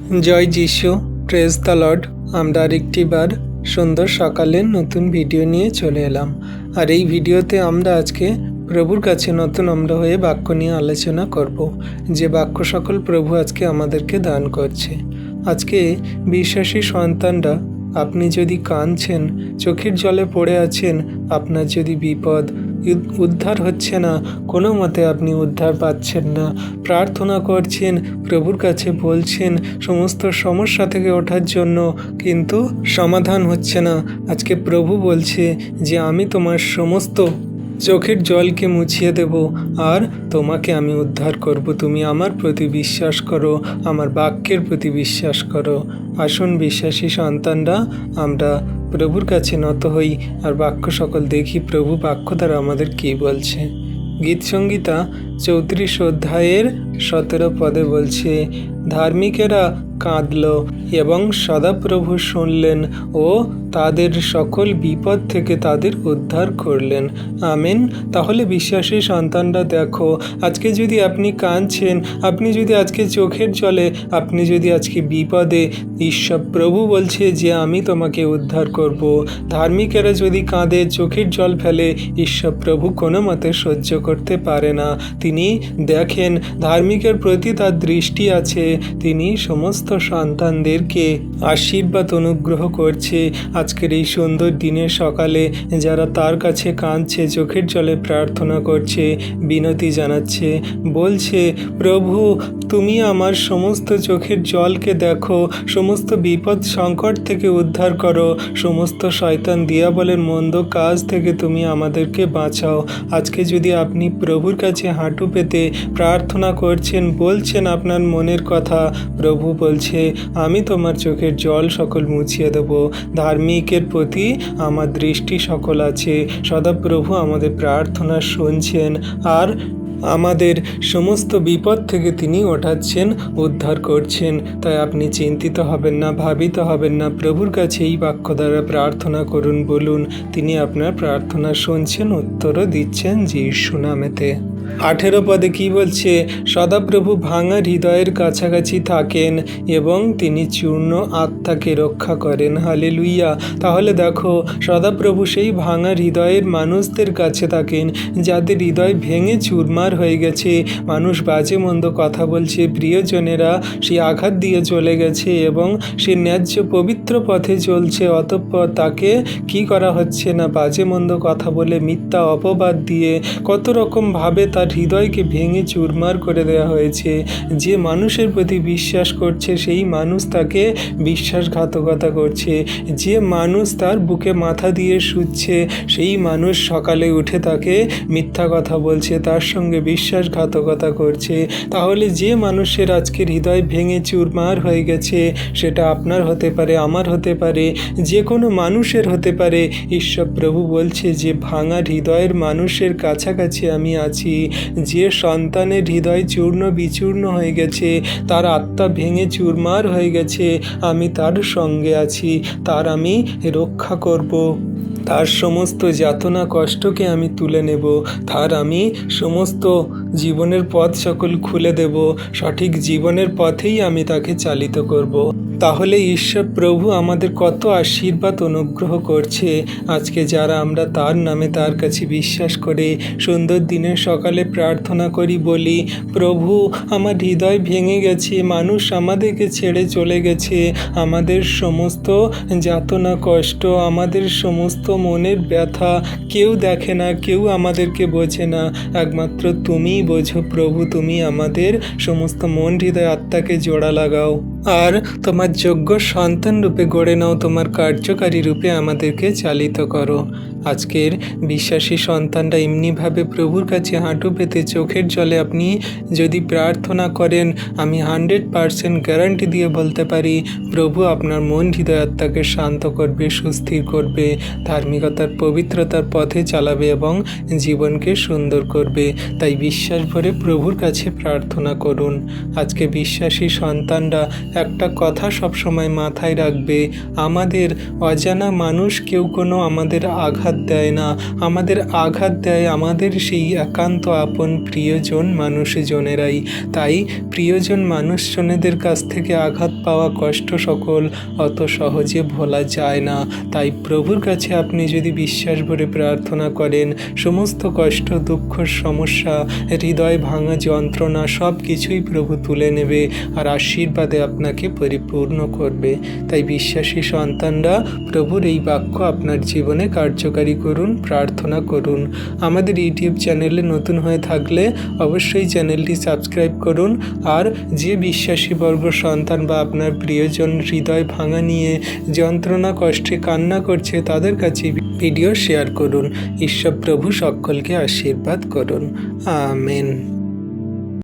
জয় যিশু, praise the Lord. আমরা আরেকটিবার সুন্দর সকালের নতুন ভিডিও নিয়ে চলে এলাম। আর এই ভিডিওতে আমরা আজকে প্রভুর কাছে নতুন আমরা হয়ে বাক্য নিয়ে আলোচনা করব, যে বাক্য সকল প্রভু আজকে আমাদেরকে দান করছে। আজকে বিশ্বাসী সন্তানরা, আপনি যদি কাঁদছেন, চোখের জলে পড়ে আছেন, আপনার যদি বিপদ, উদ্ধার হচ্ছে না, কোনো মতে আপনি উদ্ধার পাচ্ছেন না, প্রার্থনা করছেন, প্রভুর কাছে বলছেন সমস্ত সমস্যা থেকে ওঠার জন্য, কিন্তু সমাধান হচ্ছে না। আজকে প্রভু বলছে যে আমি তোমার সমস্ত চোখের জলকে মুছিয়ে দেব, আর তোমাকে আমি উদ্ধার করব। তুমি আমার প্রতি বিশ্বাস করো, আমার বাক্যের প্রতি বিশ্বাস করো। আসুন বিশ্বাসী সন্তানরা, আমরা প্রভুর কাছে নত হই আর বাক্য সকল দেখি প্রভু বাক্য দ্বারা আমাদের কী বলছে। গীত সংগীতা 34 অধ্যায়ের 17 পদে বলছে, ধার্মিকেরা কাঁদল এবং সদাপ্রভু শুনলেন ও তাদের সকল বিপদ থেকে তাদের উদ্ধার করলেন। আমেন। তাহলে বিশ্বাসী সন্তানরা দেখো, আজকে যদি আপনি কাঁদছেন, আপনি যদি আজকে চোখের জলে, আপনি যদি আজকে বিপদে, ঈশ্বর প্রভু বলছে যে আমি তোমাকে উদ্ধার করব। ধার্মিকেরা যদি কাঁদে, চোখের জল ফেলে, ঈশ্বর প্রভু কোনো মতে সহ্য করতে পারে না। তিনি দেখেন, ধার্মিকের প্রতি তার দৃষ্টি আছে, তিনি সমস্ত সন্তানদেরকে আশীর্বাদ অনুগ্রহ করছে। আজকের এই সুন্দর দিনের সকালে যারা তার কাছে কাঁদছে, চোখের জলে প্রার্থনা করছে, বিনতি জানাচ্ছে, বলছে, প্রভু তুমি আমার সমস্ত চোখের জলকে দেখো, সমস্ত বিপদ সংকট থেকে উদ্ধার করো, সমস্ত শয়তান দিয়াবলের মন্দ কাজ থেকে তুমি আমাদেরকে বাঁচাও। আজকে যদি আপনি প্রভুর কাছে হাঁটু পেতে প্রার্থনা করছেন, বলছেন আপনার মনের কথা, প্রভু বলছে আমি তোমার চোখের জল সকল মুছিয়ে দেব। ধার্মিকের প্রতি আমার দৃষ্টি সকল আছে। সদাপ্রভু আমাদের প্রার্থনা শুনছেন আর আমাদের সমস্ত বিপদ থেকে তিনি ওঠাচ্ছেন, উদ্ধার করছেন। তাই আপনি চিন্তিত হবেন না, ভাবিত হবেন না। প্রভুর কাছে এই বাক্য দ্বারা প্রার্থনা করুন, বলুন, তিনি আপনার প্রার্থনা শুনছেন, উত্তরও দিচ্ছেন যিশু নামেতে। 18 পদে কি বলছে, সদাপ্রভু ভাঙা হৃদয়ের কাছাকাছি থাকেন এবং তিনি চূর্ণ আত্মাকে রক্ষা করেন। হালেলুইয়া। তাহলে দেখো, সদাপ্রভু সেই ভাঙা হৃদয়ের মানুষদের কাছে থাকেন, যাদের হৃদয় ভেঙে চুরমার হয়ে গেছে, মানুষ বাজে মন্দ কথা বলছে, প্রিয়জনেরা সেই আঘাত দিয়ে চলে গেছে এবং সে ন্যায্য পবিত্র পথে চলছে, অতঃপর তাকে কি করা হচ্ছে না, বাজে মন্দ কথা বলে, মিথ্যা অপবাদ দিয়ে, কত রকমভাবে তার হৃদয়কে ভেঙে চুরমার করে দেওয়া হয়েছে। যে মানুষের প্রতি বিশ্বাস করছে, সেই মানুষ তাকে বিশ্বাসঘাতকতা করছে। যে মানুষ তার বুকে মাথা দিয়ে শুচ্ছে, সেই মানুষ সকালে উঠে তাকে মিথ্যা কথা বলছে, তার সঙ্গে বিশ্বাসঘাতকতা করছে। তাহলে যে মানুষের আজকের হৃদয় ভেঙে চুরমার হয়ে গেছে, সেটা আপনার হতে পারে, আমার হতে পারে, যে কোনো মানুষের হতে পারে। ঈশ্বর প্রভু বলছে যে ভাঙা হৃদয়ের মানুষের কাছাকাছি আমি আছি। যে সন্তানের হৃদয় চূর্ণ বিচূর্ণ হয়ে গেছে, তার আত্মা ভেঙে চুরমার হয়ে গেছে, আমি তার সঙ্গে আছি, তার আমি রক্ষা করব। তার সমস্ত যাতনা কষ্টকে আমি তুলে নেব, তার আমি সমস্ত জীবনের পথ সকল খুলে দেব, সঠিক জীবনের পথেই আমি তাকে চালিত করব। তাহলে ঈশ্বর প্রভু আমাদের কত আশীর্বাদ অনুগ্রহ করছে। আজকে যারা আমরা তার নামে তার কাছে বিশ্বাস করে সুন্দর দিনের সকালে প্রার্থনা করি, বলি, প্রভু আমার হৃদয় ভেঙে গেছে, মানুষ আমাদেরকে ছেড়ে চলে গেছে, আমাদের সমস্ত যাতনা কষ্ট, আমাদের সমস্ত মনের ব্যথা কেউ দেখে না, কেউ আমাদেরকে বোঝে না, একমাত্র তুমিই বোঝো। প্রভু তুমি আমাদের সমস্ত মন হৃদয় আত্মাকে জোড়া লাগাও আর তোমার যোগ্য সন্তান রূপে গড়ে নাও, তোমার কার্যকারী রূপে আমাদেরকে চালিত করো। আজকের বিশ্বাসী সন্তানরা এমনিভাবে প্রভুর কাছে হাঁটু পেতে চোখের জলে আপনি যদি প্রার্থনা করেন, আমি 100% গ্যারান্টি দিয়ে বলতে পারি, প্রভু আপনার মন হৃদয় আত্মাকে শান্ত করবে, সুস্থির করবে, ধার্মিকতার পবিত্রতার পথে চালাবে এবং জীবনকে সুন্দর করবে। তাই বিশ্বাস ভরে প্রভুর কাছে প্রার্থনা করুন। আজকে বিশ্বাসী সন্তানরা একটা কথা সবসময় মাথায় রাখবে, আমাদের অজানা মানুষ কেউ কোনো আমাদের আঘাত দেয় না, আমাদের আঘাত দেয় আমাদের সেই একান্ত আপন প্রিয়জন মানুষজনেরাই। তাই প্রিয়জন মানুষজনেদের কাছ থেকে আঘাত পাওয়া কষ্ট সকল অত সহজে ভোলা যায় না। তাই প্রভুর কাছে আপনি যদি বিশ্বাস ভরে প্রার্থনা করেন, সমস্ত কষ্ট, দুঃখ, সমস্যা, হৃদয় ভাঙা যন্ত্রণা সব কিছুই প্রভু তুলে নেবে আর আশীর্বাদে আপনাকে পরিপূর্ণ করবে। তাই বিশ্বাসী সন্তানরা প্রভুর এই বাক্য আপনার জীবনে কার্যকারী করুন, প্রার্থনা করুন। আমাদের ইউটিউব চ্যানেলে নতুন হয়ে থাকলে অবশ্যই চ্যানেলটি সাবস্ক্রাইব করুন। আর যে বিশ্বাসী বর্গ সন্তান বা আপনার প্রিয়জন হৃদয় ভাঙা নিয়ে যন্ত্রণা কষ্টে কান্না করছে, তাদের কাছে ভিডিও শেয়ার করুন। ঈশ্বর প্রভু সকলকে আশীর্বাদ করুন। আমেন।